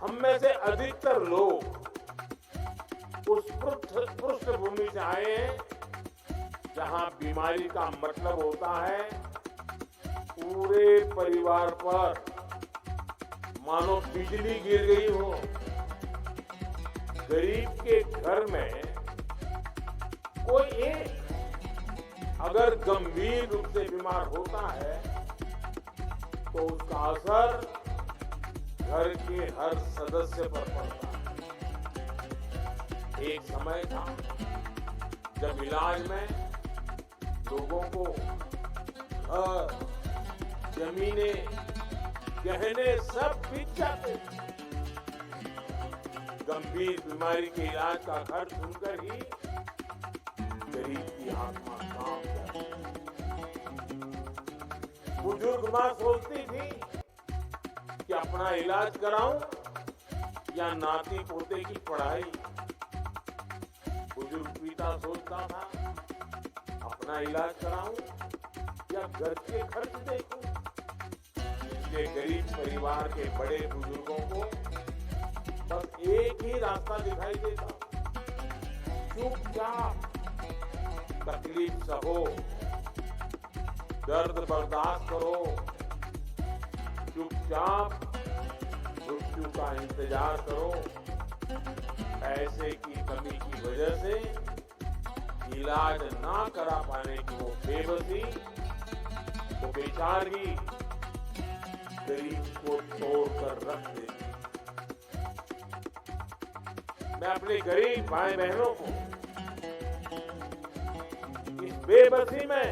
हम में से अधिकतर लोग उस पृष्ठभूमि से आए हैं जहां बीमारी का मतलब होता है पूरे परिवार पर मानो बिजली गिर गई हो। गरीब के घर में कोई एक अगर गंभीर रूप से बीमार होता है तो उसका असर घर के हर सदस्य पर पड़ता है। एक समय था जब इलाज में लोगों को घर, जमीनें, गहने सब बिक जाते थे। गंभीर बीमारी के इलाज का खर्च सुनकर ही गरीब की आत्मा कांप जाती। बुजुर्ग मां सोचती थी कि अपना इलाज कराऊं या नाती पोते की पढ़ाई। बुजुर्ग पिता सोचता था अपना इलाज कराऊं या घर के खर्च देखूं। इसलिए गरीब परिवार के बड़े बुजुर्गों को बस एक ही रास्ता दिखाई देता, चुपचाप तकलीफ सहो, दर्द बर्दाश्त करो, चुपचाप मृत्यु का इंतजार करो। पैसे की कमी की वजह से इलाज ना करा पाने की वो बेबसी, वो बेचारी गरीब को तोड़कर रख देती। मैं अपने गरीब भाई बहनों को इस बेबसी में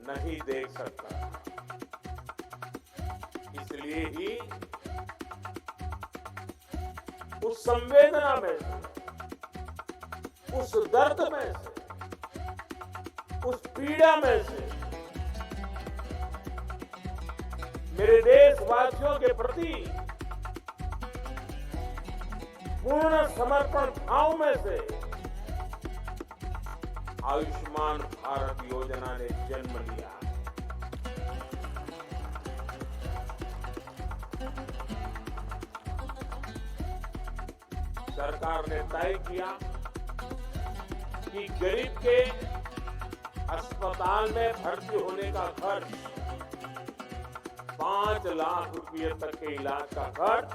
नहीं देख सकता। इसलिए ही उस संवेदना में से, उस दर्द में से, उस पीड़ा में से मेरे देशवासियों के प्रति पूर्ण समर्पण भाव में से आयुष्मान भारत योजना ने जन्म लिया। सरकार ने तय किया कि गरीब के अस्पताल में भर्ती होने का खर्च 5 लाख रुपए तक के इलाज का खर्च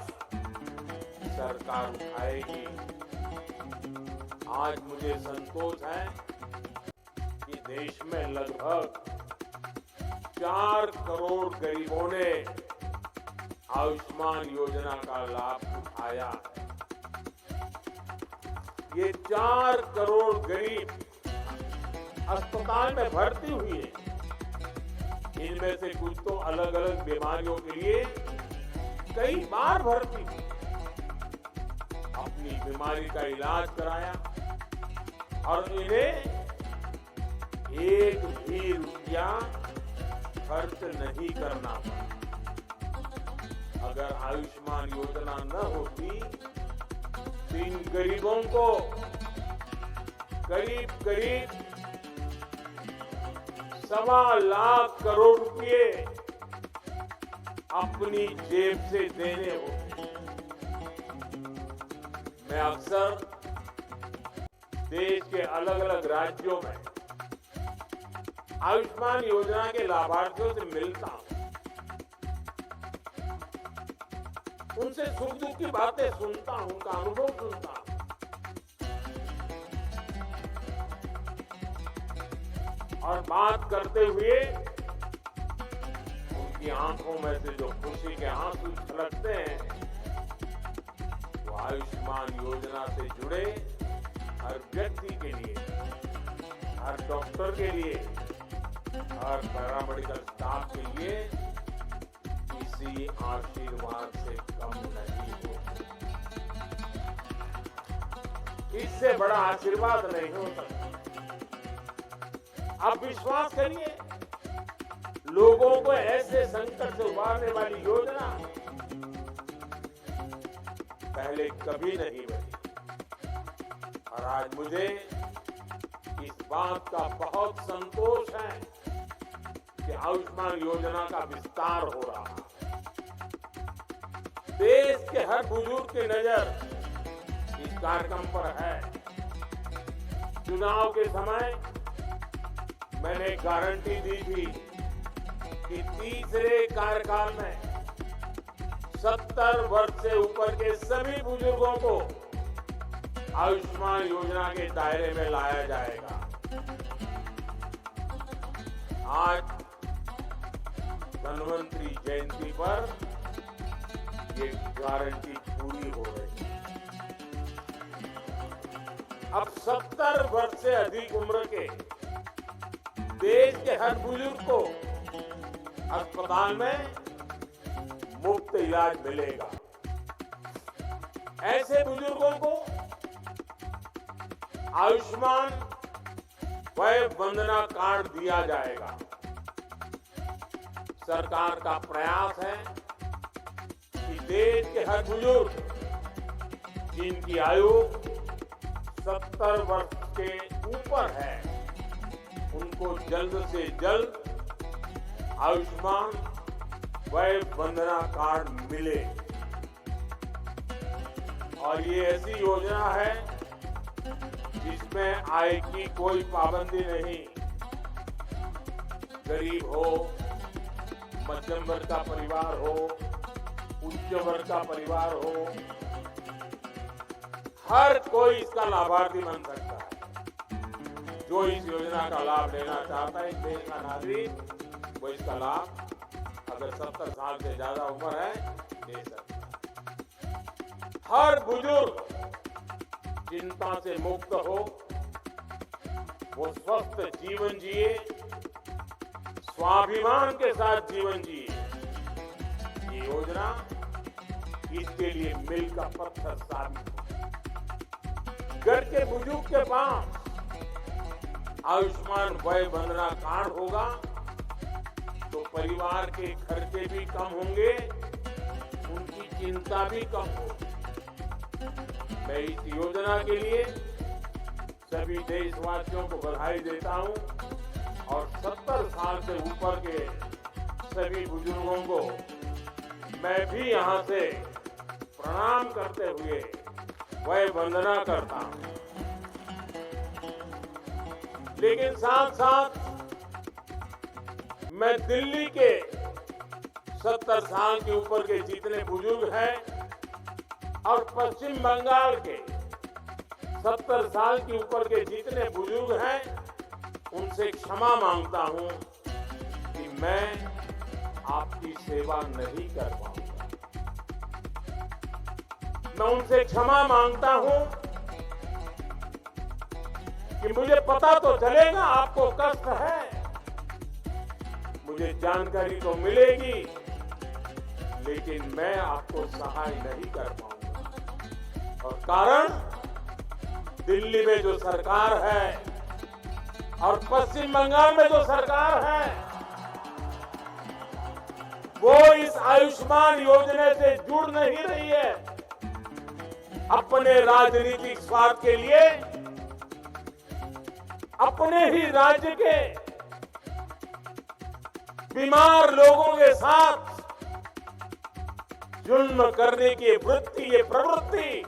सरकार उठाएगी। आज मुझे संतोष है कि देश में लगभग 4 करोड़ गरीबों ने आयुष्मान योजना का लाभ उठाया है। ये 4 करोड़ गरीब अस्पताल में भर्ती हुए हैं। इनमें से कुछ तो अलग अलग बीमारियों के लिए कई बार भर्ती हुए, अपनी बीमारी का इलाज कराया और इन्हें एक भी रुपया खर्च नहीं करना पड़ा। अगर आयुष्मान योजना न होती तो इन गरीबों को करीब करीब 1.25 लाख करोड़ रुपए अपनी जेब से देने होते। मैं अक्सर देश के अलग अलग राज्यों में आयुष्मान योजना के लाभार्थियों से मिलता हूं, उनसे सुख दुख की बातें सुनता हूं, उनका अनुभव सुनता हूं। और बात करते हुए उनकी आंखों में से जो खुशी के आंसू छलकते हैं वो आयुष्मान योजना से जुड़े हर व्यक्ति के लिए, हर डॉक्टर के लिए, हर पैरामेडिकल स्टाफ के लिए किसी आशीर्वाद से कम नहीं हो। इससे बड़ा आशीर्वाद नहीं हो सकता। आप विश्वास करिए, लोगों को ऐसे संकट से उबारने वाली योजना पहले कभी नहीं बनी। और आज मुझे इस बात का बहुत संतोष है कि आयुष्मान योजना का विस्तार हो रहा है। के हर बुजुर्ग की नजर इस कार्यक्रम पर है। चुनाव के समय मैंने गारंटी दी थी कि तीसरे कार्यकाल में 70 वर्ष से ऊपर के सभी बुजुर्गों को आयुष्मान योजना के दायरे में लाया जाएगा। आज धन्वंतरी जयंती पर ये गारंटी पूरी हो रही है। अब 70 वर्ष से अधिक उम्र के देश के हर बुजुर्ग को अस्पताल में मुफ्त इलाज मिलेगा। ऐसे बुजुर्गों को आयुष्मान वय वंदना कार्ड दिया जाएगा। सरकार का प्रयास है कि देश के हर बुजुर्ग जिनकी आयु 70 वर्ष के ऊपर है उनको जल्द से जल्द आयुष्मान वय वंदना कार्ड मिले। और ये ऐसी योजना है जिसमें आय की कोई पाबंदी नहीं। गरीब हो, मध्यम वर्ग का परिवार हो, उच्च वर्ग का परिवार हो, हर कोई इसका लाभार्थी बन सकता है। जो इस योजना का लाभ लेना चाहता है, इस देश का नागरिक, वो इसका लाभ अगर 70 साल से ज्यादा उम्र है ले सकता है। हर बुजुर्ग चिंता से मुक्त हो, वो स्वस्थ जीवन जिए, स्वाभिमान के साथ जीवन जिए। ये योजना इसके लिए मील का पत्थर साबित हो। घर के बुजुर्ग के पास आयुष्मान वय वंदना कार्ड होगा तो परिवार के खर्चे भी कम होंगे, उनकी चिंता भी कम होगी। मैं इस योजना के लिए सभी देशवासियों को बधाई देता हूं और 70 साल से ऊपर के सभी बुजुर्गों को मैं भी यहां से प्रणाम करते हुए वय वंदना करता हूं। लेकिन साथ साथ मैं दिल्ली के 70 साल के ऊपर के जितने बुजुर्ग हैं और पश्चिम बंगाल के 70 साल के ऊपर के जितने बुजुर्ग हैं उनसे क्षमा मांगता हूं कि मैं आपकी सेवा नहीं कर पाऊंगा। मैं उनसे क्षमा मांगता हूं कि मुझे पता तो चलेगा आपको कष्ट है, मुझे जानकारी तो मिलेगी, लेकिन मैं आपको सहाय नहीं कर पाऊंगा। और कारण दिल्ली में जो सरकार है और पश्चिम बंगाल में जो सरकार है वो इस आयुष्मान योजना से जुड़ नहीं रही है। अपने राजनीतिक स्वार्थ के लिए अपने ही राज्य के बीमार लोगों के साथ जुल्म करने की वृत्ति, ये प्रवृत्ति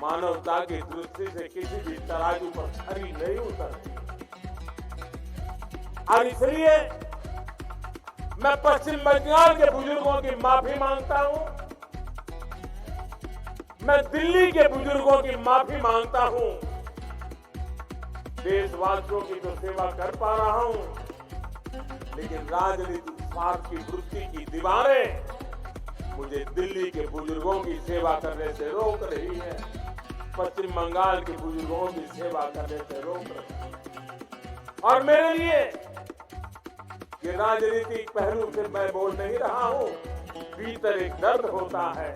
मानवता की दृष्टि से किसी भी तराजू पर खरी नहीं उतरती। और इसलिए मैं पश्चिम बंगाल के बुजुर्गों की माफी मांगता हूं, मैं दिल्ली के बुजुर्गों की माफी मांगता हूं। देशवासियों की तो सेवा कर पा रहा हूं, लेकिन राजनीतिक स्वार्थ की वृत्ति की दीवारें मुझे दिल्ली के बुजुर्गों की सेवा करने से रोक रही है, पश्चिम बंगाल के बुजुर्गों की सेवा करने से रोक रही है। और मेरे लिए ये राजनीतिक पहलू से मैं बोल नहीं रहा हूं, भीतर एक दर्द होता है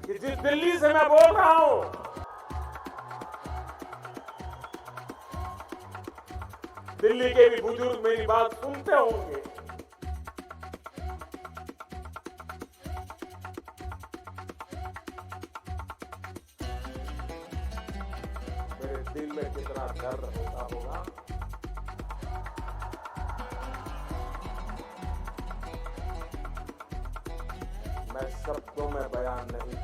कि जिस दिल्ली से मैं बोल रहा हूं दिल्ली के भी बुजुर्ग मेरी बात सुनते होंगे। मेरे दिल में कितना दर्द होता होगा। मैं शब्दों में बयान नहीं